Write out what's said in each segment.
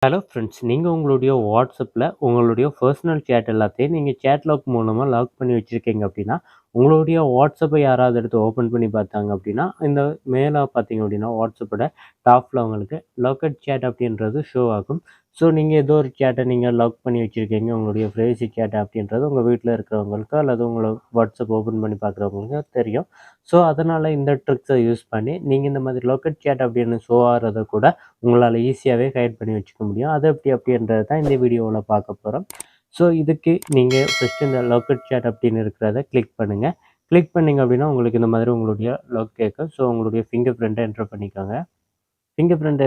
Hello friends. நீங்க உங்களுடைய WhatsAppல உங்களுடைய பர்சனல் சேட் எல்லாத்தையும் நீங்க சேட் லாக் மூலமா லாக் பண்ணி வச்சிருக்கீங்க அப்படின்னா, உங்களுடைய WhatsAppை யாராவது எடுத்து ஓப்பன் பண்ணி பார்த்தாங்க அப்படின்னா, இந்த மேல பார்த்தீங்க அப்படின்னா WhatsAppோட டாப்ல உங்களுக்கு லாக்கட் சேட் அப்படின்றது ஷோ ஆகும். ஸோ நீங்க ஏதோ ஒரு சேட்ட நீங்க லாக் பண்ணி வச்சிருக்கீங்க. உங்களுடைய பிரைவசி சேட் அப்படின்றது உங்க வீட்ல இருக்கிறவங்களுக்கோ அல்லது உங்கள WhatsApp ஓப்பன் பண்ணி பார்க்குறவங்களுக்கோ தெரியும். ஸோ அதனால இந்த ட்ரிக்ஸ யூஸ் பண்ணி நீங்க இந்த மாதிரி லாக்கட் சேட் அப்படின்னு ஷோ ஆகுறத கூட உங்களால ஈஸியாவே ஹைட் பண்ணி வச்சுக்க முடியும். அது எப்படி அப்படின்றது தான் இந்த வீடியோவுல பார்க்க போறோம். ஸோ இதுக்கு நீங்க ஃபர்ஸ்ட் இந்த லாக்கட் சாட் அப்படின்னு இருக்கிறத கிளிக் பண்ணுங்க. கிளிக் பண்ணீங்க அப்படின்னா, உங்களுக்கு இந்த மாதிரி உங்களுடைய லாக் கேட்கும். ஸோ உங்களுடைய ஃபிங்கர் பிரிண்ட்ட என்டர் பண்ணிக்கோங்க. ஃபிங்கர் பிரிண்ட்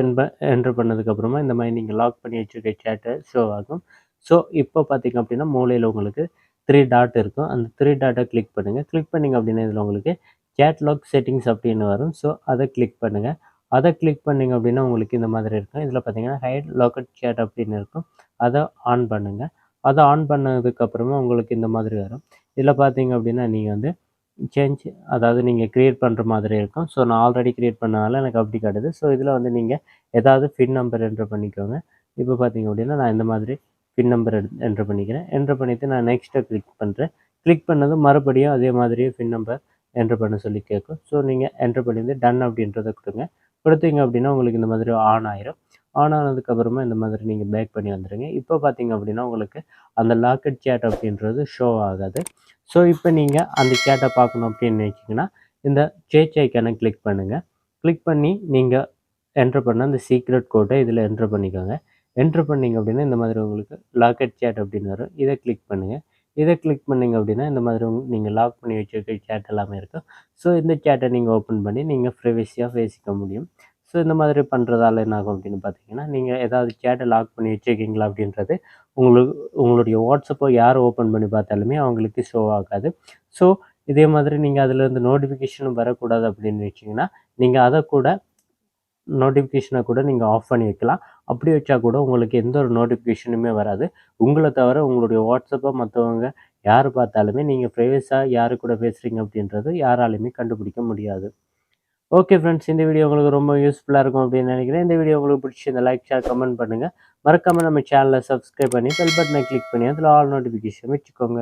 என்டர் பண்ணதுக்கப்புறமா இந்த மாதிரி நீங்கள் லாக் பண்ணி வச்சிருக்க சேட்டை ஷோ ஆகும். ஸோ இப்போ பார்த்தீங்க அப்படின்னா, மூலையில உங்களுக்கு 3 டாட் இருக்கும். அந்த 3 டாட்டை கிளிக் பண்ணுங்க. கிளிக் பண்ணீங்க அப்படின்னா, இதில உங்களுக்கு சேட் லாக் செட்டிங்ஸ் அப்படின்னு வரும். ஸோ அதை கிளிக் பண்ணுங்க. அதை கிளிக் பண்ணீங்க அப்படின்னா, உங்களுக்கு இந்த மாதிரி இருக்கும். இதில பார்த்தீங்கன்னா, ஹைட் லாக்கட் சேட் அப்படின்னு இருக்கும். அதை ஆன் பண்ணுங்க. அதை ஆன் பண்ணதுக்கப்புறமா உங்களுக்கு இந்த மாதிரி வரும். இதில பார்த்தீங்க அப்படின்னா, நீங்க வந்து சேஞ்ச் அதாவது நீங்க கிரியேட் பண்ற மாதிரி இருக்கும். ஸோ நான் ஆல்ரெடி கிரியேட் பண்ணதால எனக்கு அப்படி காட்டுது. ஸோ இதில வந்து நீங்க ஏதாவது பின் நம்பர் என்டர் பண்ணிக்கோங்க. இப்போ பார்த்தீங்க அப்படின்னா, நான் இந்த மாதிரி பின் நம்பர் என்டர் பண்ணிக்கிறேன். என்டர் பண்ணிட்டு நான் நெக்ஸ்ட்ட கிளிக் பண்றேன். கிளிக் பண்ணதும் மறுபடியும் அதே மாதிரியே பின் நம்பர் என்டர் பண்ண சொல்லி கேட்கும். ஸோ நீங்க என்டர் பண்ணிட்டு டன் அப்படின்றத குடுங்க. குடுத்தீங்க அப்படின்னா, உங்களுக்கு இந்த மாதிரி ஆன் ஆயிரும். ஆன் ஆனதுக்கப்புறமா இந்த மாதிரி நீங்க பேக் பண்ணி வந்துருங்க. இப்போ பார்த்தீங்க அப்படின்னா, உங்களுக்கு அந்த லாக்கட் சேட் அப்படின்றது ஷோ ஆகாது. ஸோ இப்போ நீங்க அந்த சேட்ட பார்க்கணும் அப்படின்னு நினைச்சீங்கன்னா, இந்த சேட் ஐகானை கிளிக் பண்ணுங்க. கிளிக் பண்ணி நீங்க என்டர் பண்ண அந்த சீக்ரெட் கோட்ட இதில என்டர் பண்ணிக்கோங்க. என்டர் பண்ணீங்க அப்படின்னா, இந்த மாதிரி உங்களுக்கு லாக்கட் சேட் அப்படின்னு வரும். இத கிளிக் பண்ணுங்க. இத கிளிக் பண்ணீங்க அப்படின்னா, இந்த மாதிரி நீங்க லாக் பண்ணி வச்சிருக்க சேட் எல்லாமே இருக்கும். ஸோ இந்த சேட்ட நீங்க ஓப்பன் பண்ணி நீங்க பிரைவசியா பேசிக்க முடியும். ஸோ இந்த மாதிரி பண்றதால என்ன ஆகும் அப்படின்னு பார்த்தீங்கன்னா, நீங்க ஏதாவது சேட்ட லாக் பண்ணி வச்சிருக்கீங்களா அப்படின்றது உங்களுடைய வாட்ஸ்அப்போ யார் ஓப்பன் பண்ணி பார்த்தாலுமே அவங்களுக்கு ஷோ ஆகாது. ஸோ இதே மாதிரி நீங்க அதிலேருந்து நோட்டிஃபிகேஷனும் வரக்கூடாது அப்படின்னு வச்சீங்கன்னா, நீங்க அத கூட நோட்டிஃபிகேஷன கூட நீங்க ஆஃப் பண்ணி வைக்கலாம். அப்படி வச்சா கூட உங்களுக்கு எந்த ஒரு நோட்டிஃபிகேஷனுமே வராது. உங்கள தவிர உங்களுடைய வாட்ஸ்அப்ப மத்தவங்க யாரு பார்த்தாலுமே நீங்க பிரைவசியா யாரு கூட பேசுறீங்க அப்படின்றது யாராலயுமே கண்டுபிடிக்க முடியாது. ஓகே ஃப்ரெண்ட்ஸ், இந்த வீடியோ உங்களுக்கு ரொம்ப யூஸ்ஃபுல்லா இருக்கும் அப்படின்னு நினைக்கிறேன். இந்த வீடியோ உங்களுக்கு பிடிச்சிருந்தா லைக், ஷேர், கமெண்ட் பண்ணுங்க. மறக்காம நம்ம சேனல சப்ஸ்கிரைப் பண்ணி பெல் பட்டனை கிளிக் பண்ணி அதில ஆல் நோட்டிஃபிகேஷன் வச்சுக்கோங்க.